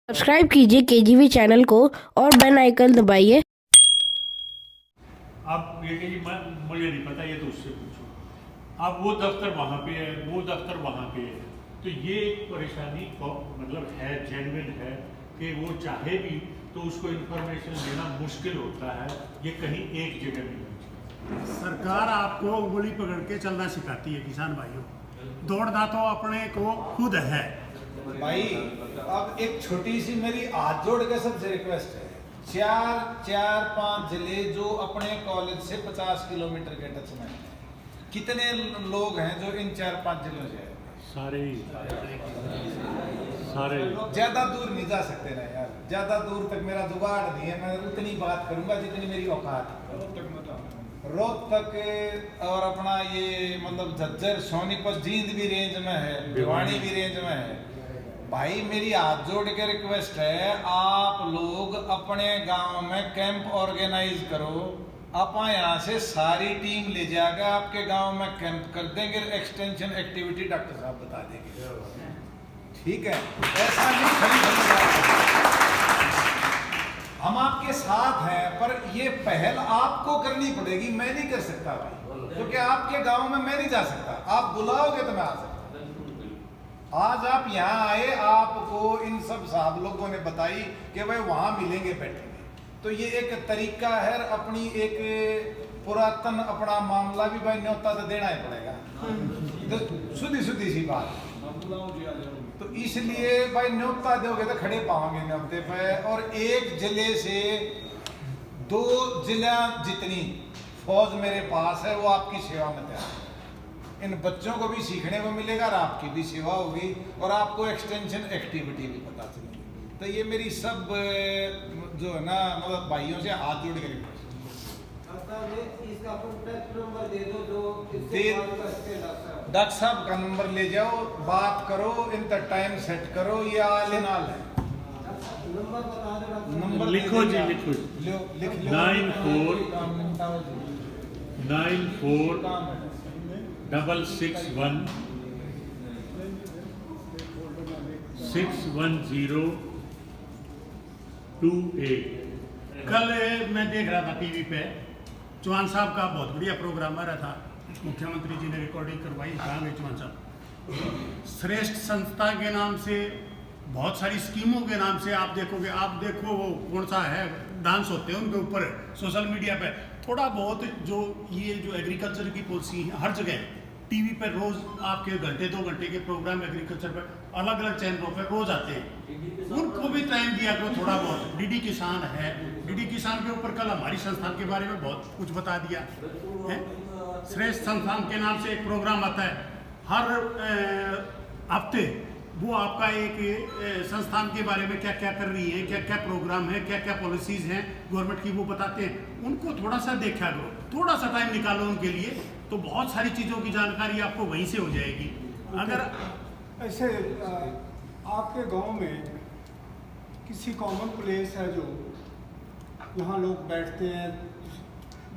Subscribe कीजिए केजीवी channel को और बेल आइकन दबाइए। आप ये कहिए मुझे नहीं पता, ये तो उससे पूछो। अब वो दफ्तर वहाँ पे है, वो दफ्तर वहाँ पे है, तो ये एक परेशानी मतलब है, जेन्युइन है कि वो चाहे भी तो उसको इन्फॉर्मेशन देना मुश्किल होता है। ये कहीं एक जगह नहीं है। सरकार आपको उंगली पकड़ के चलना सिखाती है किसान भाइयों, दौड़ना तो अपने को खुद है भाई। अब एक छोटी सी मेरी हाथ जोड़ के सबसे रिक्वेस्ट है, 4-5 जिले जो अपने कॉलेज से 50 किलोमीटर के टच में हैं, कितने लोग हैं जो इन 4-5 जिलों से हैं? सारे ज्यादा दूर नहीं जा सकते ना यार, ज्यादा दूर तक मेरा जुगाड़ नहीं है। मैं उतनी बात करूंगा जितनी मेरी औकात है। रोहतक और अपना ये मतलब झज्जर, सोनीपत, जींद भी रेंज में है, भिवानी भी रेंज में है। भाई मेरी हाथ जोड़ के रिक्वेस्ट है, आप लोग अपने गांव में कैंप ऑर्गेनाइज करो। आप यहाँ से सारी टीम ले जाकर आपके गांव में कैंप कर देंगे, एक्सटेंशन एक्टिविटी डॉक्टर साहब बता देंगे, ठीक है? ऐसा नहीं खड़ी हम आपके साथ हैं, पर ये पहल आपको करनी पड़ेगी, मैं नहीं कर सकता भाई, क्योंकि आपके गांव में मैं नहीं जा सकता। आप बुलाओगे तो मैं आ सकता। आज आप यहाँ आए, आपको इन सब साहब लोगों ने बताई कि भाई वहां मिलेंगे, बैठेंगे, तो ये एक तरीका है। अपनी एक पुरातन अपना मामला भी भाई न्योता तो देना ही पड़ेगा, तो सुधी सी बात। तो इसलिए भाई न्योता दोगे तो खड़े पाओगे न्योते पे। और एक जिले से 2 जिला जितनी फौज मेरे पास है वो आपकी सेवा में तैयार है। इन बच्चों को भी सीखने को मिलेगा और आपकी भी सेवा होगी और आपको एक्सटेंशन एक्टिविटी भी पता चलेगी। तो ये मेरी सब जो है ना मतलब भाइयों से हाथ जोड़ के रिक्वेस्ट, डॉक्टर साहब का नंबर ले जाओ, बात करो, इन तक टाइम सेट करो। ये आल इन आल है। नंबर लिखो जी, लिखो। लिख 94 610 28। कल मैं देख रहा था टीवी पे, चौहान साहब का बहुत बढ़िया प्रोग्राम आ रहा था, मुख्यमंत्री जी ने रिकॉर्डिंग करवाई। कहाँ गए चौहान साहब? श्रेष्ठ संस्था के नाम से, बहुत सारी स्कीमों के नाम से आप देखो वो कौन सा है, डांस होते हैं उनके ऊपर सोशल मीडिया पे। थोड़ा बहुत जो एग्रीकल्चर की पॉलिसी है, हर जगह टीवी पर रोज आपके घंटे 2 घंटे के प्रोग्राम एग्रीकल्चर पर अलग अलग चैनलों पर रोज आते हैं, उनको भी टाइम दिया करो थोड़ा बहुत। डीडी किसान है, डीडी किसान के ऊपर कल हमारी संस्थान के बारे में बहुत कुछ बता दिया है। श्रेष्ठ संस्थान के नाम से एक प्रोग्राम आता है हर हफ्ते, वो आपका एक संस्थान के बारे में क्या क्या कर रही है, क्या क्या प्रोग्राम है, क्या क्या पॉलिसीज हैं गवर्नमेंट की, वो बताते हैं। उनको थोड़ा सा देखा करो, थोड़ा सा टाइम निकालो उनके लिए, तो बहुत सारी चीज़ों की जानकारी आपको वहीं से हो जाएगी। अगर ऐसे आपके गांव में किसी कॉमन प्लेस है जो यहाँ लोग बैठते हैं,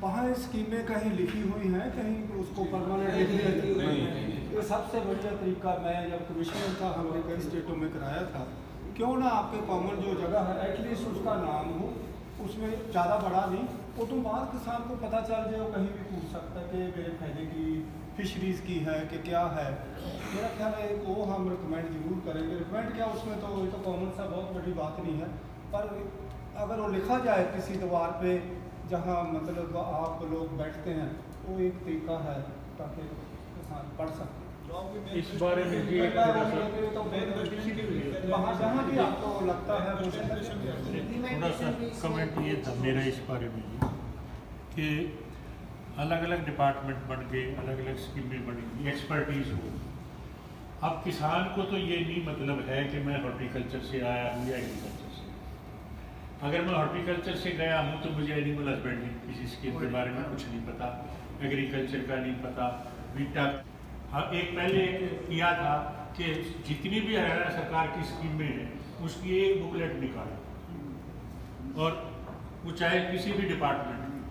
वहाँ स्कीमें कहीं लिखी हुई हैं, कहीं उसको परमानेंट लिख दिया है? ये सबसे बढ़िया तरीका, मैं जब कमिश्नर था, हमने कई स्टेटों में कराया था, क्यों ना आपके कॉमन जो जगह है एटलीस्ट उसका नाम हो, उसमें ज़्यादा बड़ा नहीं, वो तो बात किसान को पता चल जाए, वो कहीं भी पूछ सकता है कि मेरे फायदे की फिशरीज़ की है कि क्या है। मेरा ख्याल है वो हम रिकमेंड जरूर करेंगे। रिकमेंड क्या, उसमें तो ये तो कॉमन सा बहुत बड़ी बात नहीं है, पर अगर वो लिखा जाए किसी दीवार पे जहाँ मतलब आप लोग बैठते हैं, वो एक तरीका है ताकि किसान पढ़ सकें। इस बारे में भी तो वहाँ जहाँ भी आपको लगता है थोड़ा सा कमेंट ये था मेरा इस बारे में कि अलग अलग डिपार्टमेंट बन गए, अलग अलग स्कीमें बनी, एक्सपर्टीज हो। अब किसान को तो ये नहीं मतलब है कि मैं हॉर्टिकल्चर से आया हूँ या एग्रीकल्चर से। अगर मैं हॉर्टिकल्चर से गया हूँ तो मुझे एनिमल हस्बेंड्री किसी स्कीम के बारे में कुछ नहीं पता, एग्रीकल्चर का नहीं पता, बीटा। हाँ, एक पहले किया था कि जितनी भी हरियाणा सरकार की स्कीमें हैं उसकी एक बुकलेट निकालो, और वो चाहे किसी भी डिपार्टमेंट में,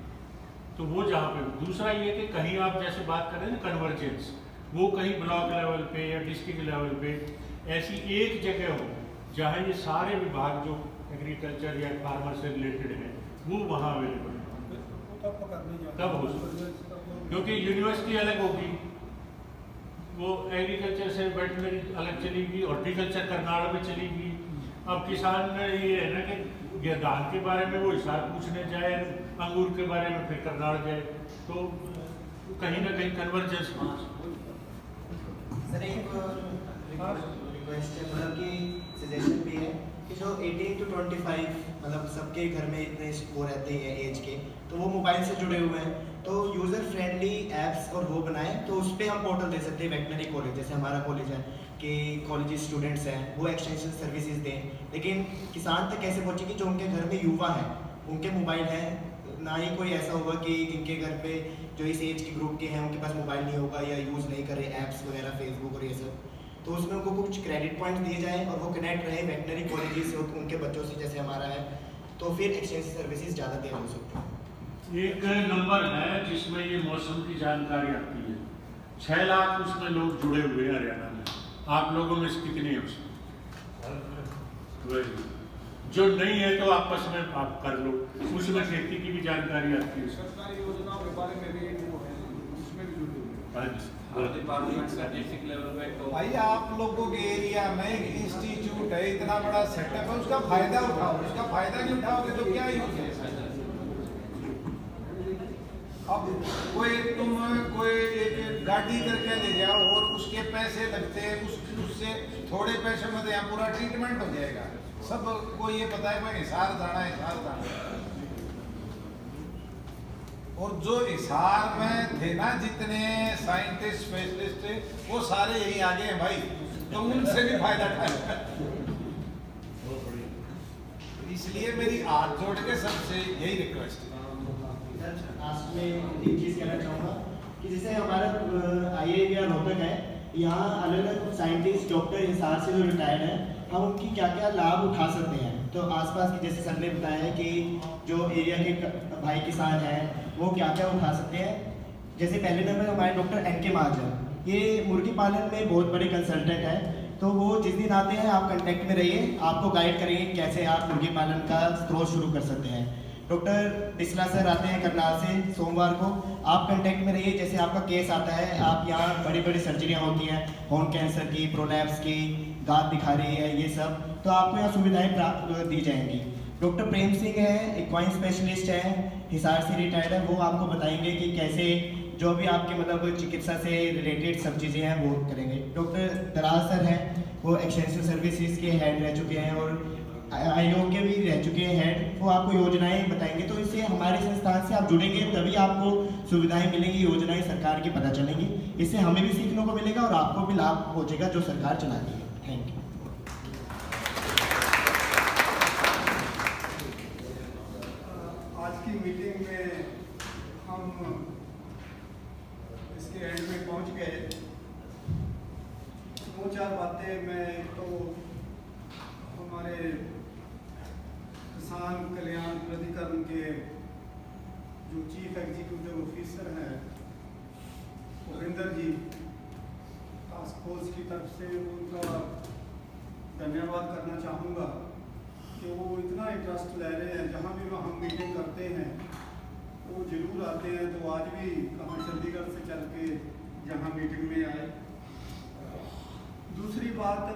तो वो जहाँ पे। दूसरा ये कि कहीं आप जैसे बात करें ना कन्वर्जेंस, वो कहीं ब्लॉक लेवल पे या डिस्ट्रिक्ट लेवल पे ऐसी एक जगह हो जहाँ ये सारे विभाग जो एग्रीकल्चर या फार्मर से रिलेटेड है वो वहाँ अवेलेबल है, तब हो सकता, क्योंकि यूनिवर्सिटी अलग होगी, वो एग्रीकल्चर से वेटनरी अलग चलेगी, हॉर्टिकल्चर करनाल में चलेगी। अब किसान ये है ना कि धान के बारे में वो हिसाब पूछने जाए, अंगूर के बारे में फिर करनाल जाए, तो कहीं ना कहीं कन्वर्जेंस। सर एक रिक्वेस्ट है, मतलब कि सजेशन भी है कि जो 18 to 25 मतलब सबके घर में इतने वो रहते हैं एज के, तो वो मोबाइल से जुड़े हुए हैं, तो यूज़र फ्रेंडली ऐप्स और वो बनाएं, तो उस पर हम पोर्टल दे सकते हैं। वेटनरी कॉलेज जैसे हमारा कॉलेज है कि कॉलेज स्टूडेंट्स हैं वो एक्सटेंशन सर्विसेज दें, लेकिन किसान तक कैसे पहुँचे कि जो उनके घर में युवा हैं, उनके मोबाइल हैं, ना ही कोई ऐसा होगा कि जिनके घर पे जो इस एज के ग्रुप के हैं उनके पास मोबाइल नहीं होगा या यूज़ नहीं करे ऐप्स वगैरह फेसबुक और ये सब, तो उसमें उनको कुछ क्रेडिट पॉइंट दिए जाएँ और वो कनेक्ट रहे वेटनरी कॉलेज से उनके बच्चों से, जैसे हमारा है, तो फिर एक्सटेंशन सर्विसेज ज़्यादा देर हो सकती है। एक नंबर है जिसमें ये मौसम की जानकारी आती है, 6 लाख उसमें लोग जुड़े हुए हैं हरियाणा में, आप लोगों में से कितने हैं उसमें? जो नहीं है तो आपस में आप कर लो, उसमें खेती की भी जानकारी आती है, सरकारी योजनाओं के बारे में भी वो है, उसमें भी जुड़े हुए हैं। डिपार्टमेंट का डिस्ट्रिक्ट लेवल पे तो भाई आप लोगों के एरिया में एक इंस्टीट्यूट है, इतना बड़ा सेटअप है, उसका फायदा उठाओ। उसका फायदा नहीं उठाओगे तो क्या यूज है? अब कोई एक गाड़ी करके ले जाओ और उसके पैसे लगते हैं, उससे थोड़े पैसे में तो यहाँ पूरा ट्रीटमेंट हो जाएगा। सब को ये पता है भाई हिसार जाना है, हिसार जाना। और जो हिसार में थे ना जितने साइंटिस्ट स्पेशलिस्ट थे वो सारे यही आगे हैं भाई, तो उनसे भी फायदा उठाए। इसलिए मेरी हाथ जोड़ के सबसे यही रिक्वेस्ट है। लास्ट में एक चीज़ कहना चाहूँगा कि जैसे हमारा IIM रोहतक है, यहाँ अलग अलग साइंटिस्ट डॉक्टर हिसार से जो रिटायर्ड हैं, हम उनकी क्या क्या लाभ उठा सकते हैं। तो आसपास की जैसे सर ने बताया है कि जो एरिया के भाई किसान हैं वो क्या क्या उठा सकते हैं। जैसे पहले नंबर हमारे डॉक्टर NK महाजन, ये मुर्गी पालन में बहुत बड़े कंसल्टेंट हैं, तो वो जिस दिन आते हैं आप कांटेक्ट में रहिए, आपको गाइड करेंगे कैसे आप मुर्गी पालन का स्रोत शुरू कर सकते हैं। डॉक्टर बिस्ला सर आते हैं करनाल से सोमवार को, आप कांटेक्ट में रहिए। जैसे आपका केस आता है, आप यहाँ बड़ी बड़ी सर्जरियाँ होती हैं, होम कैंसर की, प्रोलैप्स की, दांत दिखा रही है, ये सब, तो आपको यहाँ सुविधाएं प्राप्त दी जाएंगी। डॉक्टर प्रेम सिंह है, इक्वाइन स्पेशलिस्ट हैं, हिसार से रिटायर्ड है, वो आपको बताएंगे कि कैसे जो भी आपके मतलब चिकित्सा से रिलेटेड सब चीज़ें हैं वो करेंगे। डॉक्टर दराज सर हैं, वो एक्सटेंशन सर्विसेज के हेड रह चुके हैं और आयोग के भी रह चुके हैं हेड, वो आपको योजनाएं बताएंगे। तो इससे हमारे संस्थान से आप जुड़ेंगे तभी आपको सुविधाएं मिलेंगी, योजनाएं सरकार की पता चलेंगी, इससे हमें भी सीखने को मिलेगा और आपको भी लाभ पहुंचेगा जो सरकार चलाती है। Thank you. आज की मीटिंग में हम इसके एंड में पहुंच गए। 2-4 बातें मैं तो हमारे किसान कल्याण प्राधिकरण के जो चीफ एग्जीक्यूटिव ऑफिसर हैं भूपेंद्र जी, टास्क फोर्स की तरफ से उनका धन्यवाद करना चाहूँगा कि वो इतना इंटरेस्ट ले रहे हैं। जहाँ भी हम मीटिंग करते हैं वो जरूर आते हैं, तो आज भी कहाँ चंडीगढ़ से चल के जहाँ मीटिंग में आए। दूसरी बात